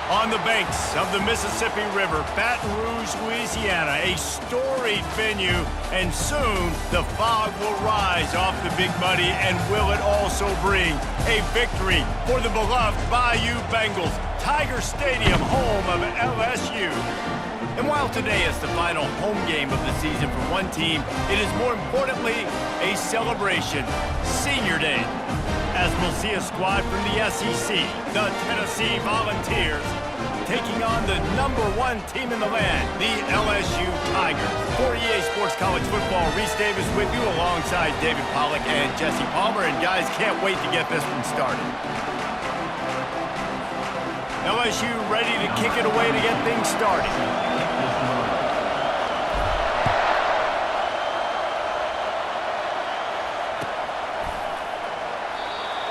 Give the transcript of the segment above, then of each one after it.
On the banks of the Mississippi River, Baton Rouge, Louisiana, a storied venue, and soon the fog will rise off the Big Muddy, and will it also bring a victory for the beloved Bayou Bengals, Tiger Stadium, home of LSU. And while today is the final home game of the season for one team, it is more importantly a celebration, Senior Day, as we'll see a squad from the SEC, the Tennessee Volunteers, taking on the #1 team in the land, the LSU Tigers. For EA Sports College Football, Reese Davis with you alongside David Pollack and Jesse Palmer. And guys, can't wait to get this one started. LSU ready to kick it away to get things started.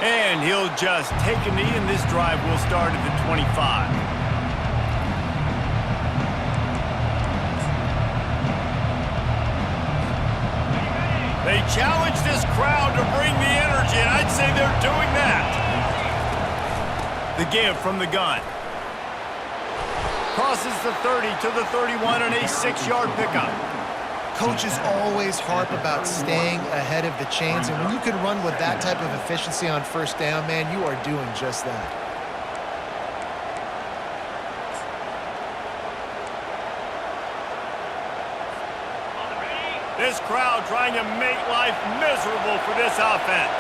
And he'll just take a knee, and this drive will start at the 25. They challenge this crowd to bring the energy, and I'd say they're doing that. The give from the gun. Crosses the 30 to the 31 and a 6-yard pickup. Coaches always harp about staying ahead of the chains, and when you can run with that type of efficiency on first down, man, you are doing just that. This crowd trying to make life miserable for this offense.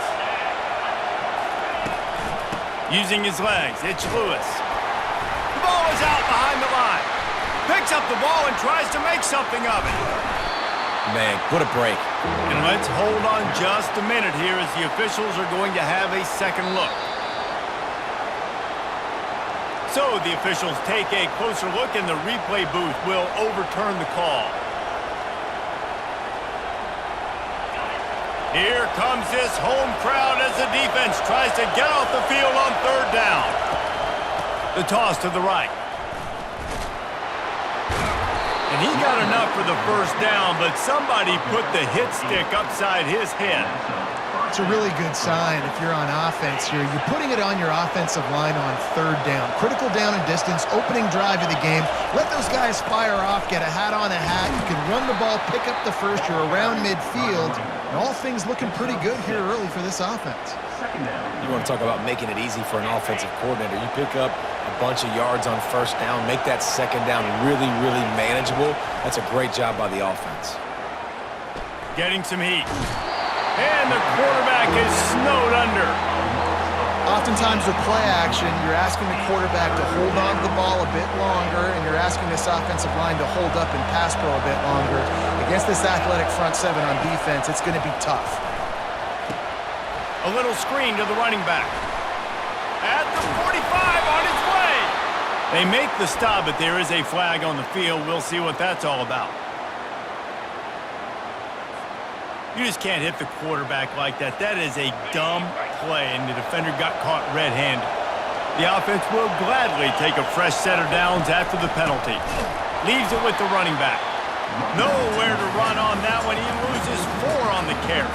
Using his legs, it's Lewis. The ball is out behind the line. Picks up the ball and tries to make something of it. Man, what a break. And let's hold on just a minute here as the officials are going to have a second look. So the officials take a closer look, and the replay booth will overturn the call. Here comes this home crowd as the defense tries to get off the field on third down. The toss to the right. And he got enough for the first down, but somebody put the hit stick upside his head. It's a really good sign if you're on offense here. You're putting it on your offensive line on third down. Critical down and distance, opening drive of the game. Let those guys fire off, get a hat on a hat. You can run the ball, pick up the first. You're around midfield. And all things looking pretty good here early for this offense. You want to talk about making it easy for an offensive coordinator. You pick up a bunch of yards on first down, make that second down really, really manageable. That's a great job by the offense. Getting some heat. And the quarterback is snowed under. Oftentimes with play action, you're asking the quarterback to hold on to the ball a bit longer, and you're asking this offensive line to hold up and pass pro a bit longer. Against this athletic front seven on defense, it's going to be tough. A little screen to the running back. At the 45, on his way. They make the stop, but there is a flag on the field. We'll see what that's all about. You just can't hit the quarterback like that. That is a dumb play, and the defender got caught red-handed. The offense will gladly take a fresh set of downs after the penalty. Leaves it with the running back. Nowhere to run on that one. He loses 4 on the carry.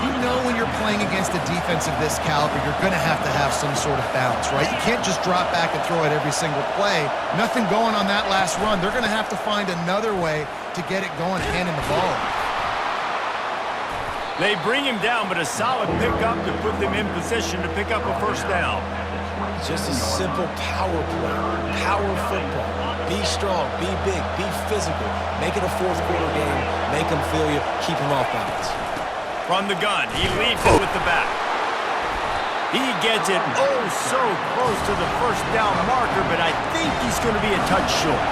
You know when you're playing against a defense of this caliber, you're going to have some sort of balance, right? You can't just drop back and throw it every single play. Nothing going on that last run. They're going to have to find another way to get it going, handing the ball off. They bring him down, but a solid pickup to put them in position to pick up a first down. Just a simple power play. Power football. Be strong, be big, be physical. Make it a fourth quarter game. Make them feel you. Keep them off balance. From the gun, he leaves it with the back. He gets it so close to the first down marker, but I think he's going to be a touch short.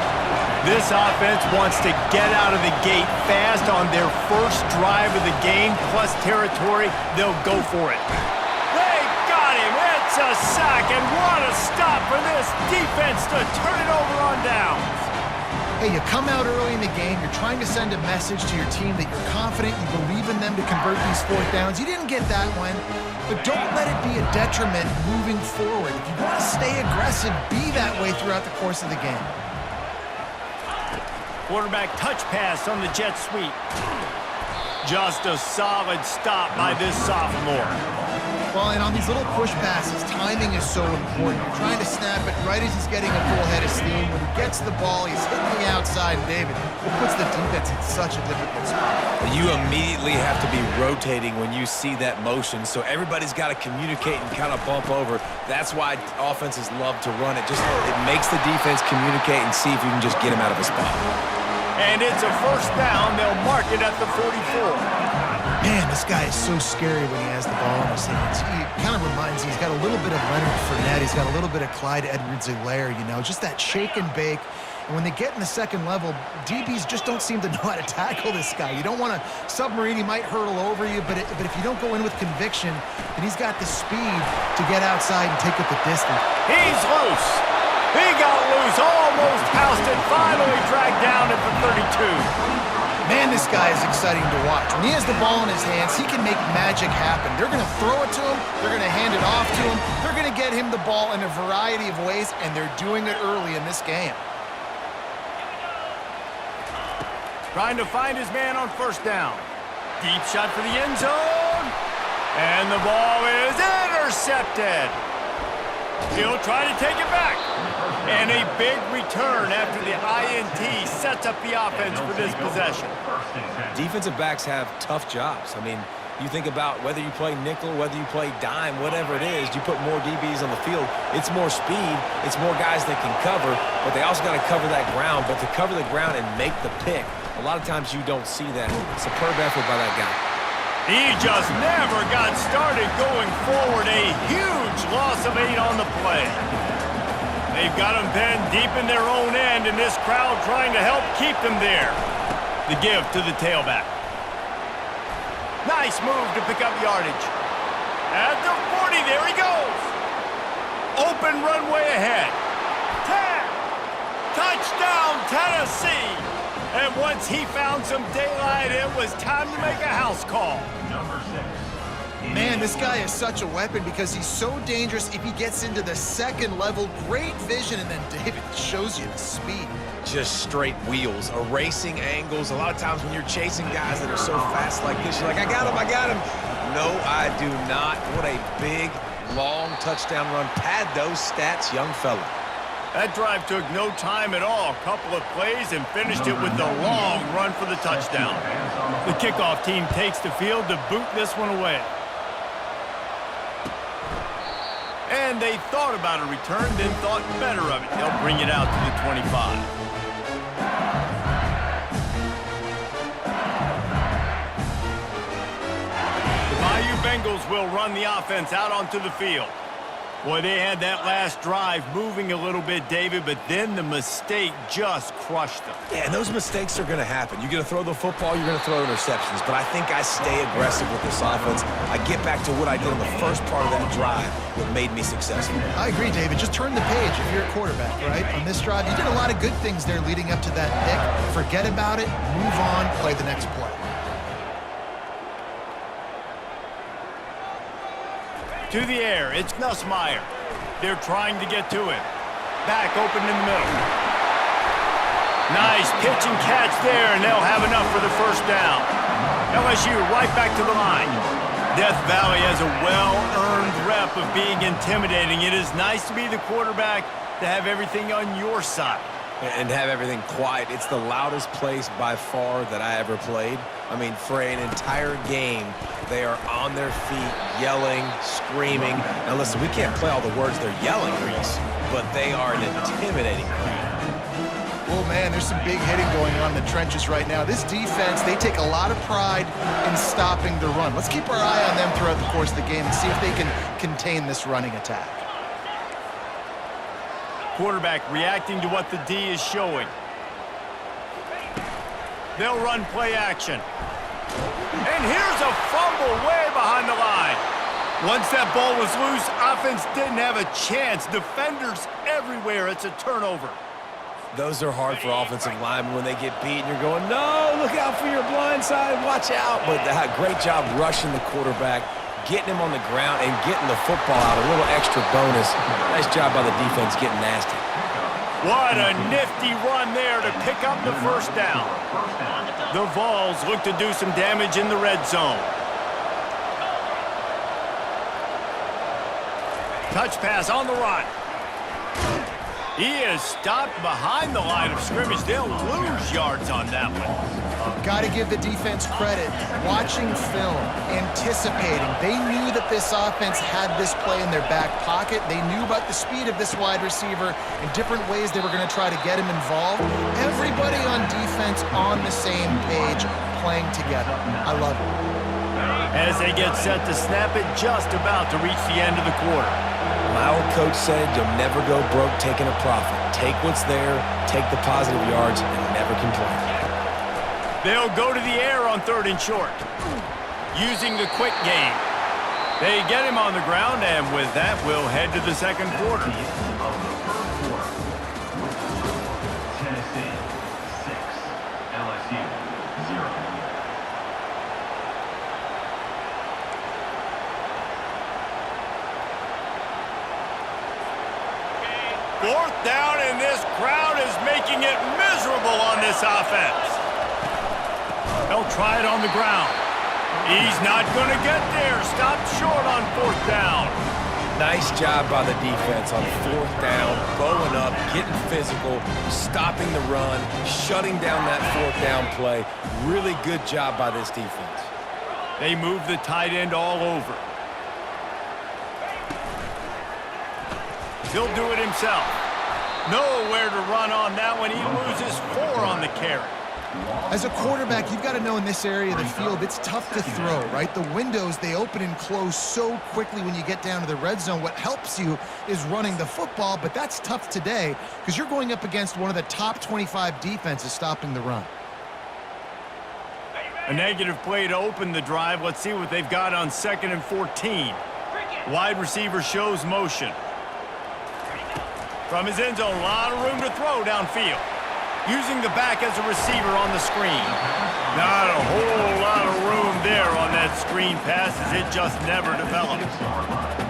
This offense wants to get out of the gate fast on their first drive of the game, plus territory. They'll go for it. They got him. It's a sack, and what a stop for this defense to turn it over on downs. Hey, you come out early in the game, you're trying to send a message to your team that you're confident, you believe in them to convert these fourth downs. You didn't get that one, but don't let it be a detriment moving forward. If you want to stay aggressive, be that way throughout the course of the game. Quarterback touch pass on the jet sweep. Just a solid stop by this sophomore. Well, and on these little push passes, timing is so important. You're trying to snap it right as he's getting a full head of steam. When he gets the ball, he's hitting the outside, and David, it puts the defense in such a difficult spot. You immediately have to be rotating when you see that motion, so everybody's got to communicate and kind of bump over. That's why offenses love to run it. It makes the defense communicate and see if you can just get him out of a spot. And it's a first down. They'll mark it at the 44. Man, this guy is so scary when he has the ball in his hands. He kind of reminds me, he's got a little bit of Leonard Fournette. He's got a little bit of Clyde Edwards-Helaire, you know, just that shake and bake. And when they get in the second level, DBs just don't seem to know how to tackle this guy. You don't want to submarine. He might hurtle over you, but if you don't go in with conviction, then he's got the speed to get outside and take it the distance. He's loose. He got loose, almost housed it, finally dragged down at the 32. Man, this guy is exciting to watch. When he has the ball in his hands, he can make magic happen. They're going to throw it to him. They're going to hand it off to him. They're going to get him the ball in a variety of ways, and they're doing it early in this game. Trying to find his man on first down. Deep shot for the end zone. And the ball is intercepted. He'll try to take it back. And a big return after the INT sets up the offense for this possession. Defensive backs have tough jobs. I mean, you think about whether you play nickel, whether you play dime, whatever it is, you put more DBs on the field. It's more speed. It's more guys that can cover, but they also got to cover that ground. But to cover the ground and make the pick, a lot of times you don't see that. Superb effort by that guy. He just never got started going forward. A huge loss of 8 on the play. They've got him pinned deep in their own end, and this crowd trying to help keep them there. The give to the tailback. Nice move to pick up yardage. At the 40, there he goes. Open runway ahead. 10. Touchdown, Tennessee. And once he found some daylight, it was time to make a house call. Man, this guy is such a weapon because he's so dangerous if he gets into the second level. Great vision, and then David shows you the speed. Just straight wheels, erasing angles. A lot of times when you're chasing guys that are so fast like this, you're like, I got him. No, I do not. What a big, long touchdown run. Pad those stats, young fella. That drive took no time at all. A couple of plays and finished it with the long run for the touchdown. The kickoff team takes the field to boot this one away. And they thought about a return, then thought better of it. They'll bring it out to the 25. The Bayou Bengals will run the offense out onto the field. Boy, they had that last drive moving a little bit, David, but then the mistake just crushed them. Yeah, and those mistakes are going to happen. You're going to throw the football, you're going to throw interceptions, but I think I stay aggressive with this offense. I get back to what I did in the first part of that drive that made me successful. I agree, David. Just turn the page if you're a quarterback, right? On this drive, you did a lot of good things there leading up to that pick. Forget about it, move on, play the next play. To the air, it's Nussmeier. They're trying to get to him. Back open in the middle. Nice pitch and catch there, and they'll have enough for the first down. LSU right back to the line. Death Valley has a well-earned rep of being intimidating. It is nice to be the quarterback, to have everything on your side. And have everything quiet. It's the loudest place by far that I ever played. I mean, for an entire game, they are on their feet, yelling, screaming. Now listen, we can't play all the words they're yelling, Reese, but they are an intimidating crowd. Well, man, there's some big hitting going on in the trenches right now. This defense, they take a lot of pride in stopping the run. Let's keep our eye on them throughout the course of the game and see if they can contain this running attack. Quarterback reacting to what the D is showing. They'll run play action. And here's a fumble way behind the line. Once that ball was loose, offense didn't have a chance. Defenders everywhere. It's a turnover. Those are hard for offensive linemen when they get beat and you're going, no, look out for your blind side, watch out. But great job rushing the quarterback, getting him on the ground and getting the football out. A little extra bonus. Nice job by the defense getting nasty. What a nifty run there to pick up the first down. The Vols look to do some damage in the red zone. Touch pass on the run. He is stopped behind the line of scrimmage. They'll lose yards on that one. Got to give the defense credit. Watching film, anticipating. They knew that this offense had this play in their back pocket. They knew about the speed of this wide receiver and different ways they were going to try to get him involved. Everybody on defense on the same page, playing together. I love it. As they get set to snap it, just about to reach the end of the quarter. My old coach said you'll never go broke taking a profit. Take what's there, take the positive yards, and never complain. They'll go to the air on 3rd and short. Using the quick game. They get him on the ground, and with that, we'll head to the second quarter. Tennessee 6, LSU 0. Fourth down, and this crowd is making it miserable on this offense. They'll try it on the ground. He's not going to get there. Stopped short on 4th down. Nice job by the defense on 4th down, bowing up, getting physical, stopping the run, shutting down that 4th down play. Really good job by this defense. They move the tight end all over. He'll do it himself. Nowhere to run on that one. He loses 4 on the carry. As a quarterback, you've got to know in this area of the field, it's tough to throw, right? The windows, they open and close so quickly when you get down to the red zone. What helps you is running the football, but that's tough today because you're going up against one of the top 25 defenses stopping the run. A negative play to open the drive. Let's see what they've got on 2nd and 14. Wide receiver shows motion. From his end zone, a lot of room to throw downfield. Using the back as a receiver on the screen. Not a whole lot of room there on that screen pass as it just never developed.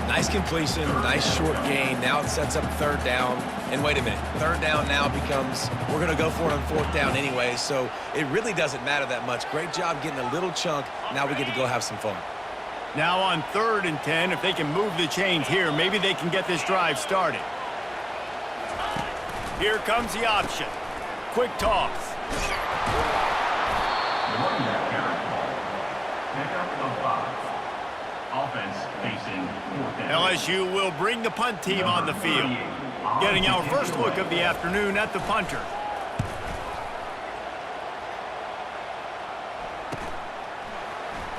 Nice completion, nice short gain. Now it sets up 3rd down. And wait a minute, 3rd down now becomes, we're going to go for it on 4th down anyway, so it really doesn't matter that much. Great job getting a little chunk. Now we get to go have some fun. Now on 3rd and 10, if they can move the chains here, maybe they can get this drive started. Here comes the option. Quick toss. The running back carry. Pickup of 5. Offense facing 4th down. LSU will bring the punt team on the field. Getting our first look of the afternoon at the punter.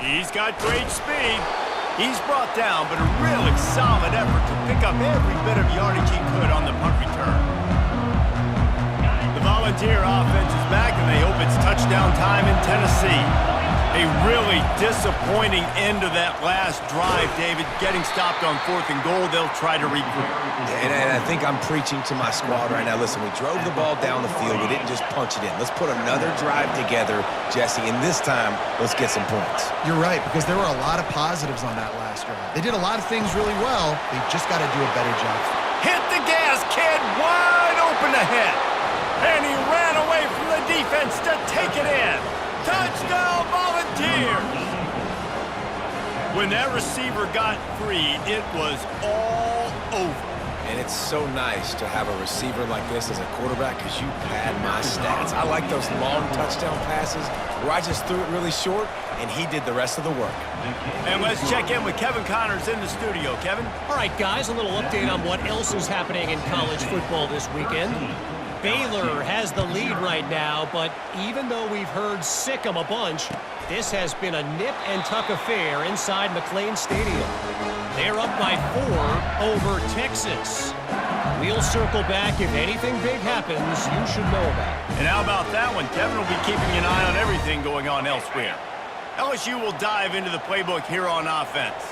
He's got great speed. He's brought down, but a really solid effort to pick up every bit of yardage he could on the punt return. Volunteer offense is back, and they hope it's touchdown time in Tennessee. A really disappointing end of that last drive, David. Getting stopped on 4th and goal, they'll try to regroup. And I think I'm preaching to my squad right now. Listen, we drove the ball down the field. We didn't just punch it in. Let's put another drive together, Jesse, and this time, let's get some points. You're right, because there were a lot of positives on that last drive. They did a lot of things really well. They just got to do a better job. Hit the gas, kid. Wide open ahead. And he ran away from the defense to take it in. Touchdown, Volunteers! When that receiver got free, it was all over. And it's so nice to have a receiver like this as a quarterback because you pad my stats. I like those long touchdown passes where I just threw it really short and he did the rest of the work. And let's check in with Kevin Connors in the studio. Kevin? All right, guys, a little update on what else is happening in college football this weekend. Baylor has the lead right now, but even though we've heard sick 'em a bunch, this has been a nip-and-tuck affair inside McLean Stadium. They're up by 4 over Texas. We'll circle back. If anything big happens, you should know about it. And how about that one? Kevin will be keeping an eye on everything going on elsewhere. LSU will dive into the playbook here on offense.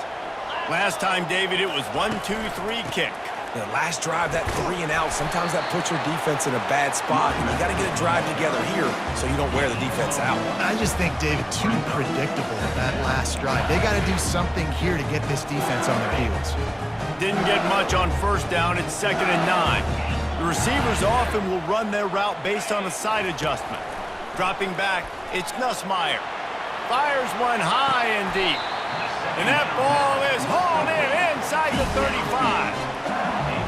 Last time, David, it was 1-2-3 kick. The last drive, that 3 and out, sometimes that puts your defense in a bad spot, and you got to get a drive together here so you don't wear the defense out. I just think, David, too predictable that last drive. They got to do something here to get this defense on their heels. Didn't get much on 1st down. It's 2nd and 9. The receivers often will run their route based on a side adjustment. Dropping back, it's Nussmeier. Fires one high and deep. And that ball is hauled in inside the 35.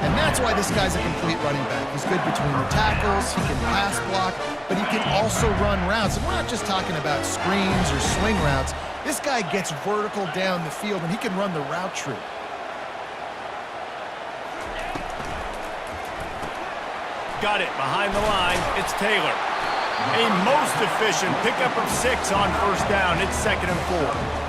And that's why this guy's a complete running back. He's good between the tackles, he can pass block, but he can also run routes. And we're not just talking about screens or swing routes. This guy gets vertical down the field, and he can run the route tree. Got it behind the line. It's Taylor. A most efficient pickup of 6 on first down. It's 2nd and 4.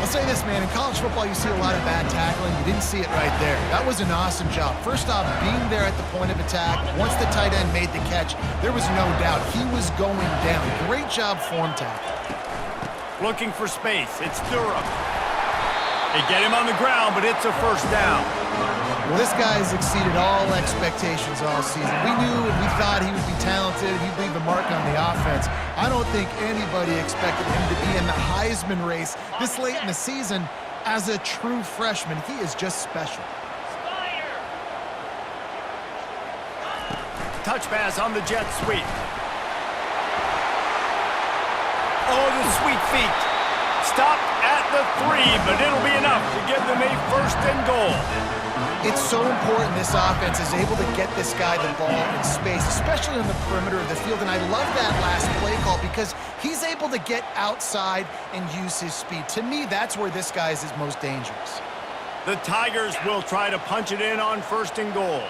I'll say this, man, in college football, you see a lot of bad tackling. You didn't see it right there. That was an awesome job. First off, being there at the point of attack. Once the tight end made the catch, there was no doubt he was going down. Great job form tackle. Looking for space. It's Durham. They get him on the ground, but it's a first down. Well, this guy's exceeded all expectations all season. We knew and we thought he would be talented. He'd leave a mark on the offense. I don't think anybody expected him to be in the Heisman race this late in the season as a true freshman. He is just special. Touch pass on the jet sweep. Oh, the sweet feet. Stopped at the 3, but it'll be enough to give them a 1st and goal. It's so important this offense is able to get this guy the ball in space, especially on the perimeter of the field. And I love that last play call because he's able to get outside and use his speed. To me, that's where this guy is his most dangerous. The Tigers will try to punch it in on 1st and goal.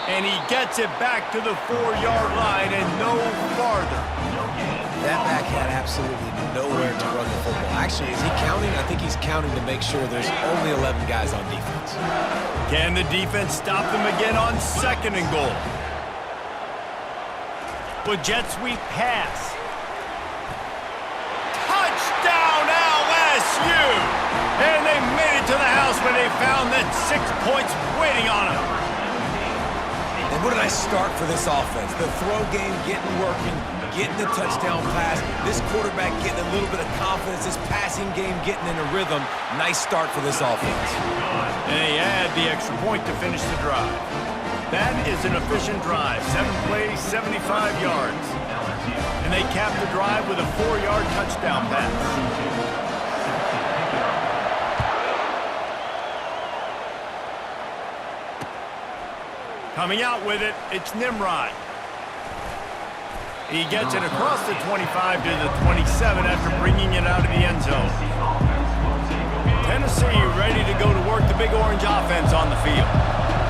And he gets it back to the 4-yard line and no farther. That back had absolutely nowhere to run the football. Actually, is he counting? I think he's counting to make sure there's only 11 guys on defense. Can the defense stop them again on 2nd and goal? With jet sweep pass. Touchdown LSU! And they made it to the house when they found that 6 points waiting on them. And what a nice start for this offense. The throw game getting working, getting the touchdown pass. This quarterback getting a little bit of confidence. This passing game getting in a rhythm. Nice start for this offense. And they add the extra point to finish the drive. That is an efficient drive. 7 plays, 75 yards. And they cap the drive with a 4-yard touchdown pass. Coming out with it, it's Nimrod. He gets it across the 25 to the 27 after bringing it out of the end zone. Tennessee ready to go to work the Big Orange offense on the field.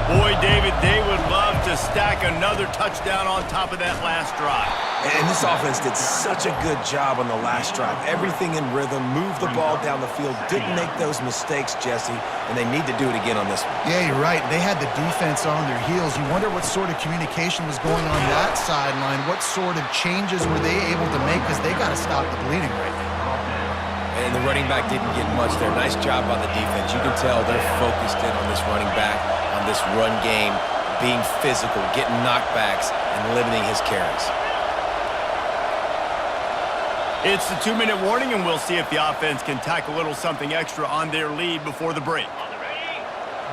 Boy, David, they would love to stack another touchdown on top of that last drive. And this offense did such a good job on the last drive. Everything in rhythm, moved the ball down the field, didn't make those mistakes, Jesse, and they need to do it again on this one. Yeah, you're right. They had the defense on their heels. You wonder what sort of communication was going on that sideline. What sort of changes were they able to make because they got to stop the bleeding right now. And the running back didn't get much there. Nice job by the defense. You can tell they're focused in on this running back, on this run game, being physical, getting knockbacks, and limiting his carries. It's the 2-minute warning, and we'll see if the offense can tack a little something extra on their lead before the break.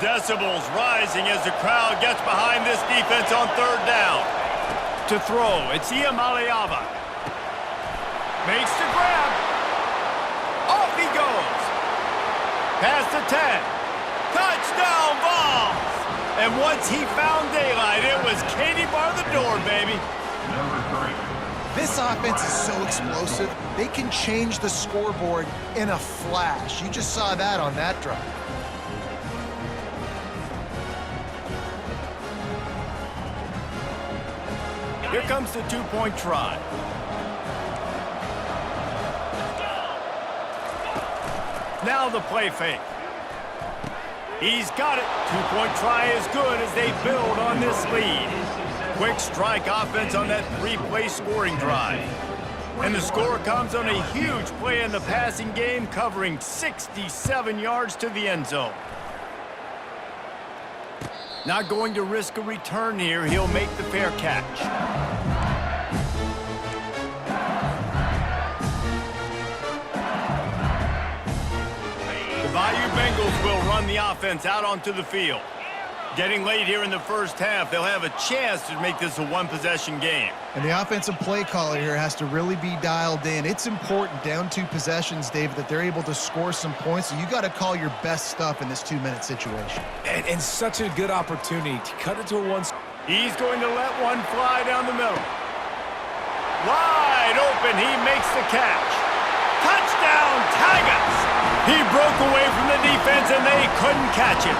Decibels rising as the crowd gets behind this defense on 3rd down. To throw, it's Iamaleava. Makes the grab. Off he goes. Past the 10. Touchdown Vols! And once he found daylight, it was Katie bar the door, baby. This offense is so explosive, they can change the scoreboard in a flash. You just saw that on that drive. Here comes the 2-point try. Now the play fake. He's got it. 2-point try is good as they build on this lead. Quick strike offense on that 3-play scoring drive. And the score comes on a huge play in the passing game, covering 67 yards to the end zone. Not going to risk a return here. He'll make the fair catch. The Bayou Bengals will run the offense out onto the field. Getting late here in the first half, they'll have a chance to make this a one-possession game. And the offensive play caller here has to really be dialed in. It's important, down 2 possessions, David, that they're able to score some points. So you got to call your best stuff in this 2-minute situation. And such a good opportunity to cut it to a one. He's going to let one fly down the middle. Wide open, he makes the catch. Touchdown, Tigers! He broke away from the defense and they couldn't catch him.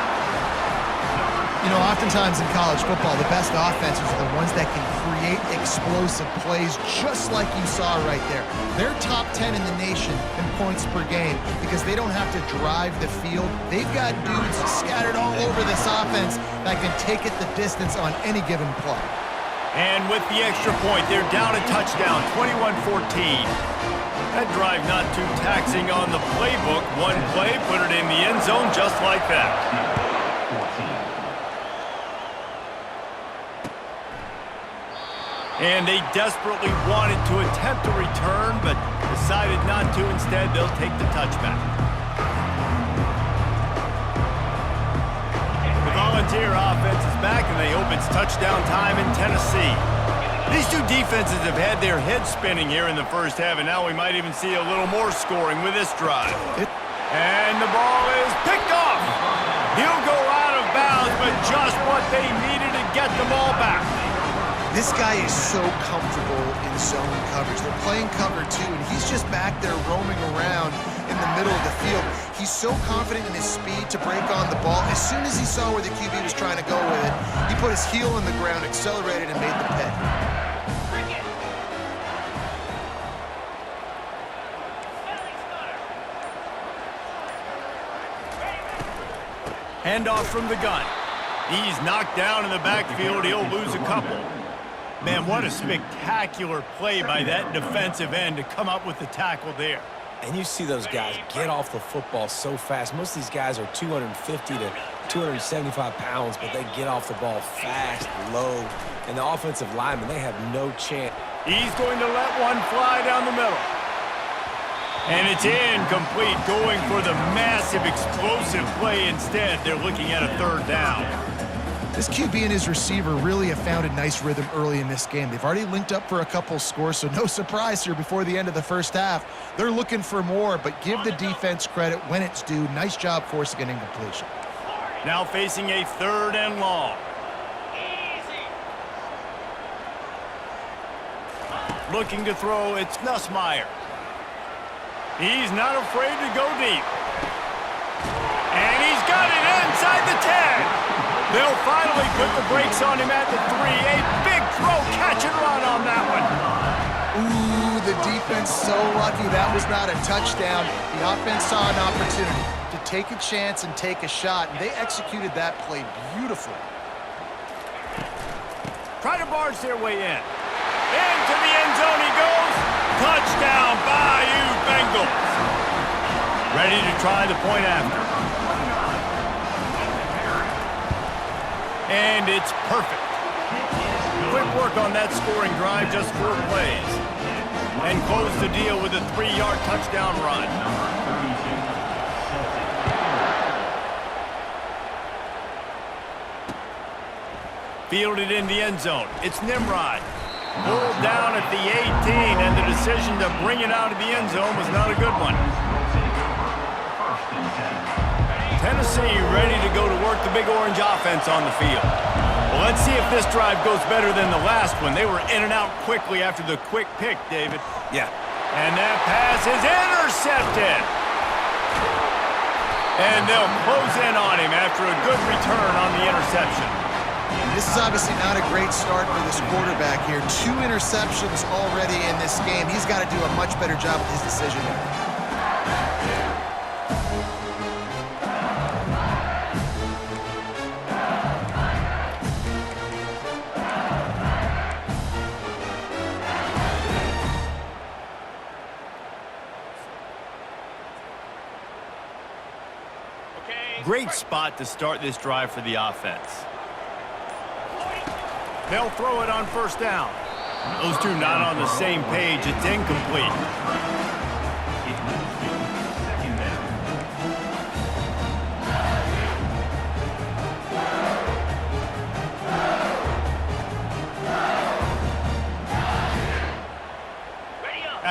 You know, oftentimes in college football, the best offenses are the ones that can create explosive plays just like you saw right there. They're top 10 in the nation in points per game because they don't have to drive the field. They've got dudes scattered all over this offense that can take it the distance on any given play. And with the extra point, they're down a touchdown, 21-14. That drive not too taxing on the playbook. One play, put it in the end zone just like that. And they desperately wanted to attempt a return, but decided not to. Instead, they'll take the touchback. The Volunteer offense is back, and they hope it's touchdown time in Tennessee. These two defenses have had their heads spinning here in the first half, and now we might even see a little more scoring with this drive. And the ball is picked off. He'll go out of bounds, but just what they needed to get the ball back. This guy is so comfortable in zone coverage. They're playing cover 2, and he's just back there roaming around in the middle of the field. He's so confident in his speed to break on the ball. As soon as he saw where the QB was trying to go with it, he put his heel in the ground, accelerated, and made the pick. Handoff from the gun. He's knocked down in the backfield. He'll lose a couple. Man, what a spectacular play by that defensive end to come up with the tackle there. And you see those guys get off the football so fast. Most of these guys are 250 to 275 pounds, but they get off the ball fast, low. And the offensive linemen, they have no chance. He's going to let one fly down the middle. And it's incomplete, going for the massive explosive play instead. They're looking at a 3rd down. This QB and his receiver really have found a nice rhythm early in this game. They've already linked up for a couple scores, so no surprise here before the end of the first half. They're looking for more, but give the defense credit when it's due. Nice job forcing an incompletion. Now facing a 3rd and long. Looking to throw, it's Nussmeier. He's not afraid to go deep. And he's got it inside the 10. They'll finally put the brakes on him at the 3. A big throw, catch and run on that one. Ooh, the defense so lucky that was not a touchdown. The offense saw an opportunity to take a chance and take a shot, and they executed that play beautifully. Try to barge their way in. Into the end zone he goes. Touchdown, Bayou Bengals. Ready to try the point after. And it's perfect. Quick work on that scoring drive, just 4 plays. And close the deal with a 3-yard touchdown run. Fielded in the end zone. It's Nimrod. Pulled down at the 18, and the decision to bring it out of the end zone was not a good one. Tennessee ready to go to work the Big Orange offense on the field. Well, let's see if this drive goes better than the last one. They were in and out quickly after the quick pick, David. Yeah. And that pass is intercepted. And they'll close in on him after a good return on the interception. This is obviously not a great start for this quarterback here. 2 interceptions already in this game. He's got to do a much better job with his decision making. Great spot to start this drive for the offense. They'll throw it on 1st down. Those two not on the same page. It's incomplete.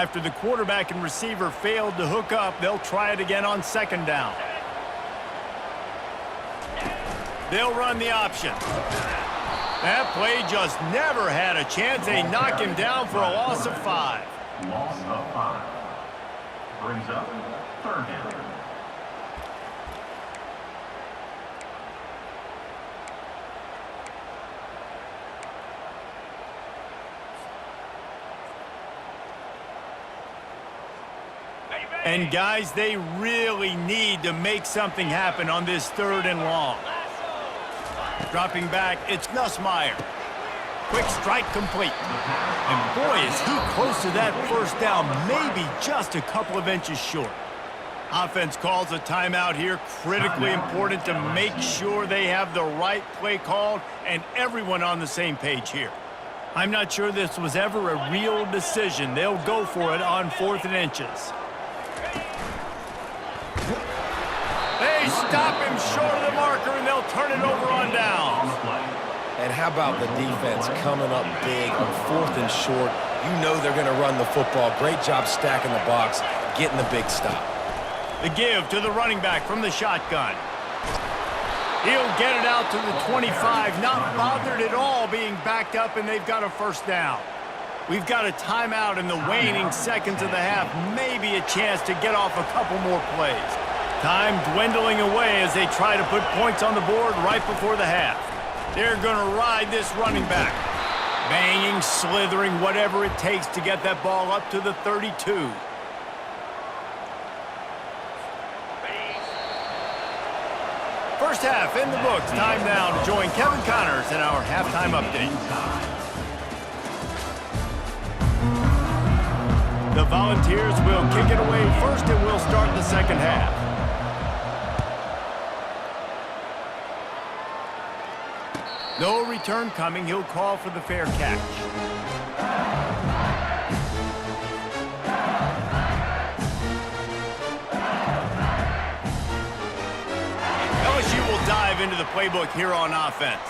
After the quarterback and receiver failed to hook up, they'll try it again on second down. They'll run the option. That play just never had a chance. They knock him down for a loss of 5. Loss of 5. Brings up third down. And guys, they really need to make something happen on this 3rd and long. Dropping back, it's Nussmeier. Quick strike complete. And boy, is he close to that first down, maybe just a couple of inches short. Offense calls a timeout here, critically important to make sure they have the right play called and everyone on the same page here. I'm not sure this was ever a real decision. They'll go for it on 4th and inches. They stop him short of the marker, and they'll turn it over on downs. And how about the defense coming up big on 4th and short? You know they're going to run the football. Great job stacking the box, getting the big stop. The give to the running back from the shotgun. He'll get it out to the 25, not bothered at all being backed up, and they've got a first down. We've got a timeout in the waning seconds of the half, maybe a chance to get off a couple more plays. Time dwindling away as they try to put points on the board right before the half. They're going to ride this running back. Banging, slithering, whatever it takes to get that ball up to the 32. First half in the books. Time now to join Kevin Connors in our halftime update. The Volunteers will kick it away first, and we'll start the second half. No return coming. He'll call for the fair catch. LSU will dive into the playbook here on offense.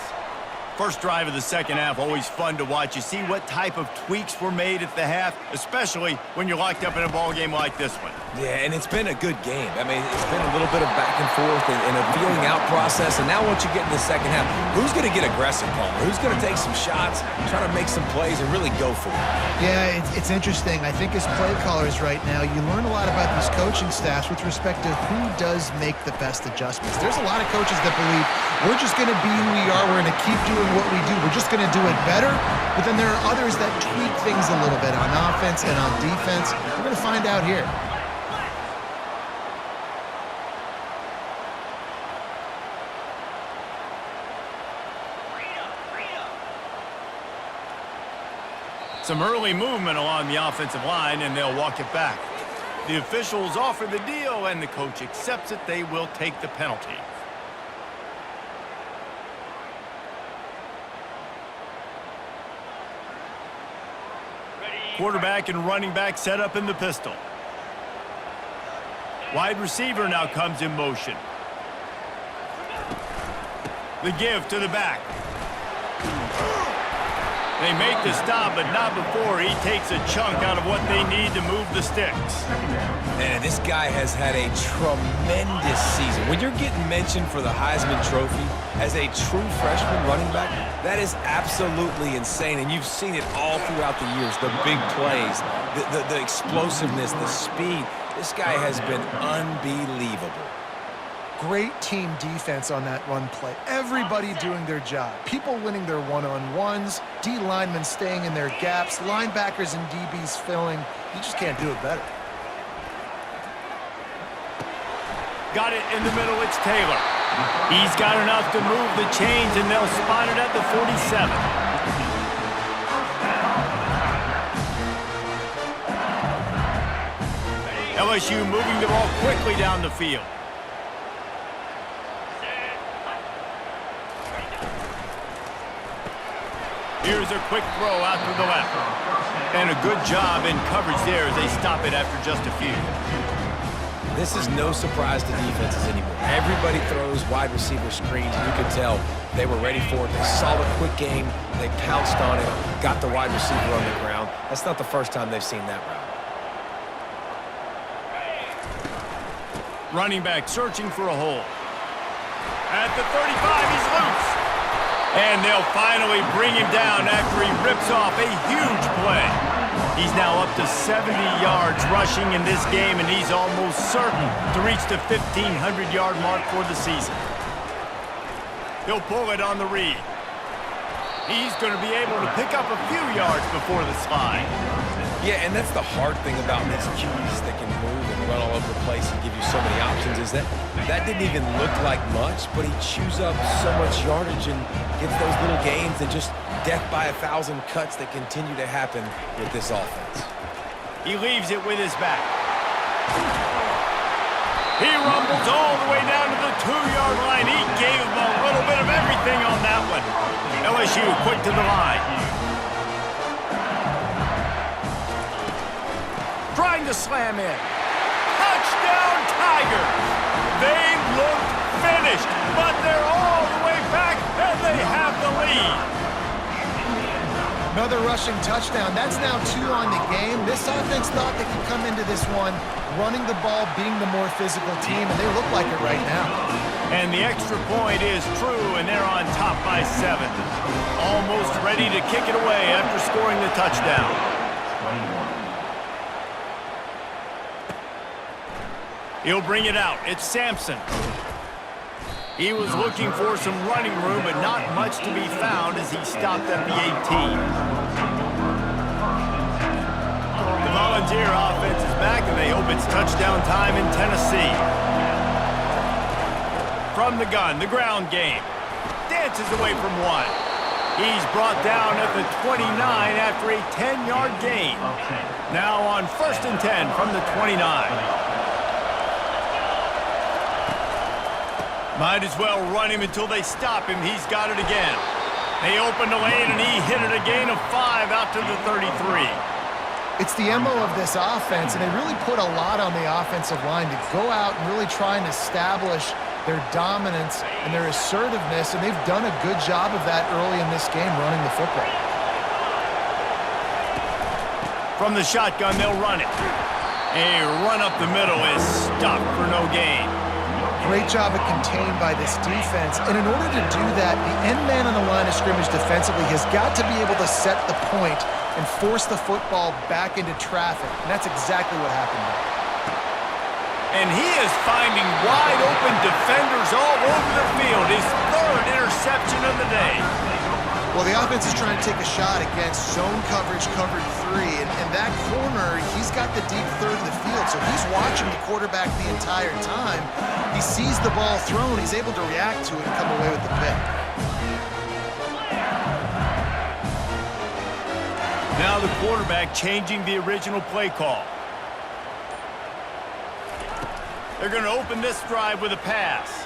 First drive of the second half, always fun to watch. You see what type of tweaks were made at the half, especially when you're locked up in a ball game like this one. Yeah, and it's been a good game. I mean, it's been a little bit of back and forth and a feeling out process. And now once you get in the second half, who's going to get aggressive, Palmer? Who's going to take some shots, try to make some plays, and really go for it? Yeah, it's interesting. I think as play callers right now, you learn a lot about these coaching staffs with respect to who does make the best adjustments. There's a lot of coaches that believe we're just going to be who we are. We're going to keep doing what we do. We're just going to do it better. But then there are others that tweak things a little bit on offense and on defense. We're going to find out here. Some early movement along the offensive line, and they'll walk it back. The officials offer the deal, and the coach accepts it. They will take the penalty. Quarterback and running back set up in the pistol. Wide receiver now comes in motion. The give to the back. They make the stop, but not before he takes a chunk out of what they need to move the sticks. And this guy has had a tremendous season. When you're getting mentioned for the Heisman Trophy as a true freshman running back, that is absolutely insane. And you've seen it all throughout the years, the big plays, the explosiveness, the speed. This guy has been unbelievable. Great team defense on that run play. Everybody doing their job. People winning their one-on-ones, D linemen staying in their gaps, linebackers and DBs filling. You just can't do it better. Got it in the middle, it's Taylor. He's got enough to move the chains, and they'll spot it at the 47. LSU moving the ball quickly down the field. Here's a quick throw out to the left. And a good job in coverage there as they stop it after just a few. This is no surprise to defenses anymore. Everybody throws wide receiver screens, and you can tell they were ready for it. They saw the quick game. They pounced on it, got the wide receiver on the ground. That's not the first time they've seen that route. Running back searching for a hole. At the 35, he's loose. And they'll finally bring him down after he rips off a huge play. He's now up to 70 yards rushing in this game, and he's almost certain to reach the 1,500-yard mark for the season. He'll pull it on the read. He's going to be able to pick up a few yards before the slide. Yeah, and that's the hard thing about these QBs that can move and run all over the place and give you so many options is that didn't even look like much, but he chews up so much yardage and gets those little gains and just death by 1,000 cuts that continue to happen with this offense. He leaves it with his back. He rumbles all the way down to the 2-yard line. He gave him a little bit of everything on that one. LSU quick to the line. Trying to slam in. Touchdown, Tigers! They look finished, but they're all the way back, and they have the lead. Another rushing touchdown. That's now 2 on the game. This offense thought they could come into this one running the ball, being the more physical team, and they look like it right now. And the extra point is true, and they're on top by 7. Almost ready to kick it away after scoring the touchdown. He'll bring it out. It's Sampson. He was looking for some running room, but not much to be found as he stopped at the 18. The Volunteer offense is back, and they hope it's touchdown time in Tennessee. From the gun, the ground game. Dances away from one. He's brought down at the 29 after a 10-yard gain. Now on 1st and 10 from the 29. Might as well run him until they stop him. He's got it again. They open the lane, and he hit it a gain of 5 out to the 33. It's the MO of this offense, and they really put a lot on the offensive line to go out and really try and establish their dominance and their assertiveness, and they've done a good job of that early in this game running the football. From the shotgun, they'll run it. A run up the middle is stopped for no gain. Great job of contained by this defense. And in order to do that, the end man on the line of scrimmage defensively has got to be able to set the point and force the football back into traffic. And that's exactly what happened there. And he is finding wide open defenders all over the field. His 3rd interception of the day. Well, the offense is trying to take a shot against zone coverage, covered 3. And that corner, he's got the deep 3rd of the field, so he's watching the quarterback the entire time. He sees the ball thrown, he's able to react to it and come away with the pick. Now the quarterback changing the original play call. They're going to open this drive with a pass.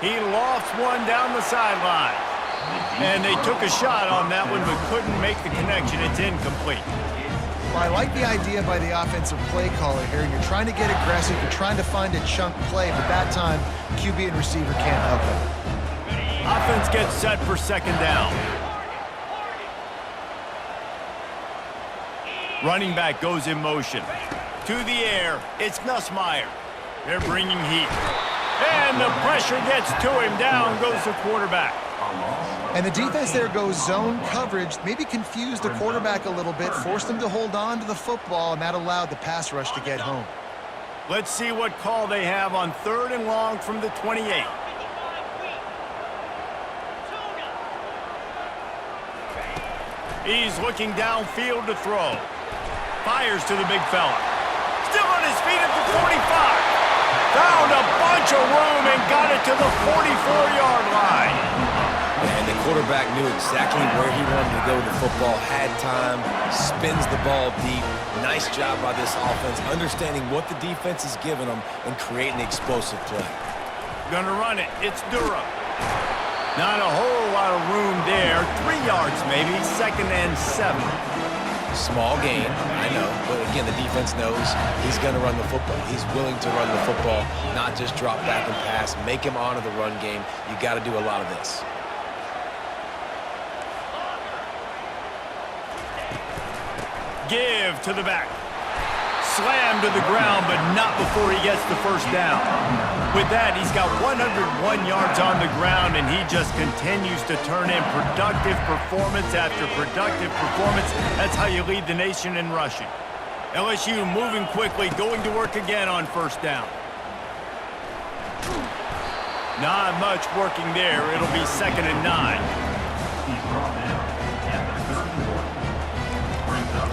He lofts one down the sideline. And they took a shot on that one, but couldn't make the connection. It's incomplete. Well, I like the idea by the offensive play caller here. You're trying to get aggressive. You're trying to find a chunk play, but that time, QB and receiver can't help it. Offense gets set for 2nd down. Running back goes in motion. To the air, it's Nussmeier. They're bringing heat. And the pressure gets to him. Down goes the quarterback. And the defense there goes zone coverage, maybe confused the quarterback a little bit, forced him to hold on to the football, and that allowed the pass rush to get home. Let's see what call they have on 3rd and long from the 28. He's looking downfield to throw. Fires to the big fella. Still on his feet at the 45. Found a bunch of room and got it to the 44-yard line. And the quarterback knew exactly where he wanted to go with the football, had time, spins the ball deep. Nice job by this offense, understanding what the defense is giving them and creating explosive play. Gonna run it. It's Durham. Not a whole lot of room there. 3 yards maybe, 2nd and 7. Small gain, I know, but again, the defense knows he's going to run the football. He's willing to run the football, not just drop back and pass, make him honor the run game. You got to do a lot of this. Give to the back. slammed to the ground, but not before he gets the first down. With that, he's got 101 yards on the ground, and he just continues to turn in productive performance after productive performance. That's how you lead the nation in rushing. LSU moving quickly, going to work again on first down. Not much working there. It'll be 2nd and 9. He's brought down at the 34. Brings up.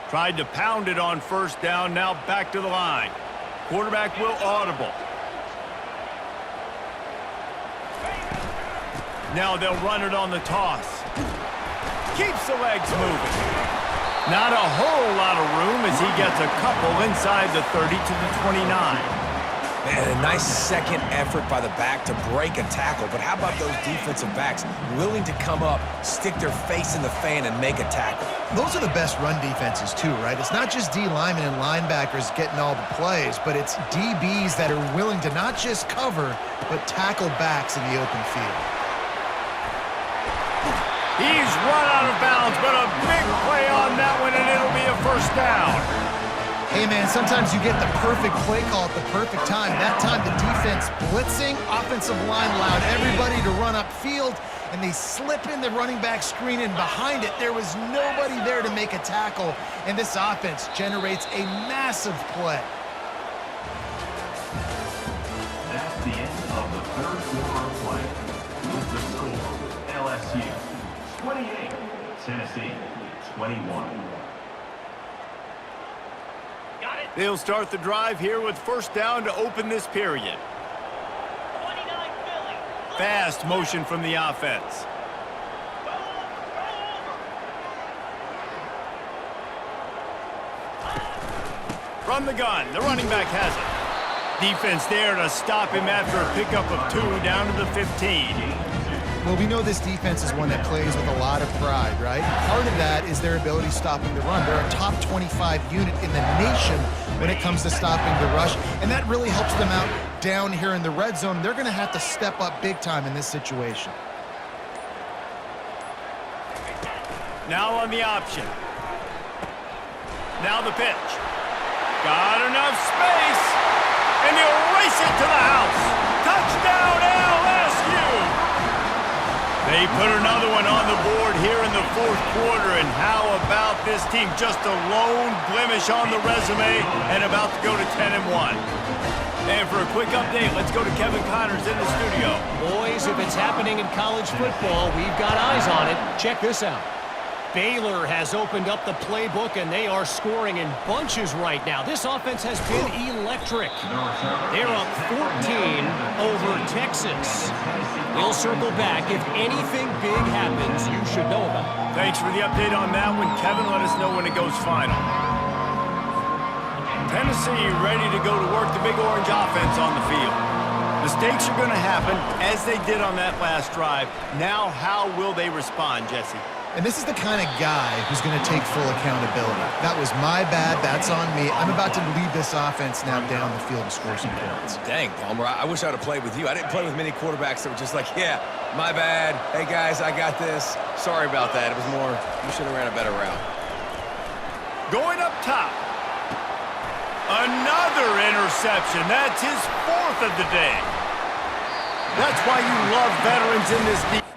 Tried to pound it on first down, now back to the line. Quarterback will audible. Now they'll run it on the toss. Keeps the legs moving. Not a whole lot of room as he gets a couple inside the 30 to the 29. Man, a nice second effort by the back to break a tackle. But how about those defensive backs willing to come up, stick their face in the fan, and make a tackle? Those are the best run defenses too, right? It's not just D linemen and linebackers getting all the plays, but it's DBs that are willing to not just cover, but tackle backs in the open field. He's run out of bounds, but a big play on that one, and it'll be a first down. Hey, man, sometimes you get the perfect play call at the perfect time. That time the defense blitzing, offensive line allowed everybody to run upfield, and they slip in the running back screen, and behind it, there was nobody there to make a tackle, and this offense generates a massive play. That's the end of the third quarter of play. With the score, LSU 28, Tennessee 21. They'll start the drive here with first down to open this period. Fast motion from the offense. From the gun, the running back has it. Defense there to stop him after a pickup of 2 down to the 15. Well, we know this defense is one that plays with a lot of pride, right? Part of that is their ability stopping the run. They're a top 25 unit in the nation when it comes to stopping the rush, and that really helps them out down here in the red zone. They're going to have to step up big time in this situation. Now on the option. Now the pitch. Got enough space, and he'll race it to the house. Touchdown, LSU! They put another one on the board here in the fourth quarter, and how about this team? Just a lone blemish on the resume and about to go to 10-1. And for a quick update, let's go to Kevin Connors in the studio. Boys, if it's happening in college football, we've got eyes on it. Check this out. Baylor has opened up the playbook, and they are scoring in bunches right now. This offense has been electric. They're up 14 over Texas. We'll circle back. If anything big happens, you should know about it. Thanks for the update on that one, Kevin. Let us know when it goes final. Tennessee ready to go to work the Big Orange offense on the field. Mistakes are going to happen, as they did on that last drive. Now, how will they respond, Jesse? And this is the kind of guy who's going to take full accountability. That was my bad. That's on me. I'm about to lead this offense now down the field and score some points. Dang, Palmer, I wish I would have played with you. I didn't play with many quarterbacks that were just like, yeah, my bad. Hey, guys, I got this. Sorry about that. It was more, you should have ran a better route. Going up top. Another interception. That's his 4th of the day. That's why you love veterans in this defense.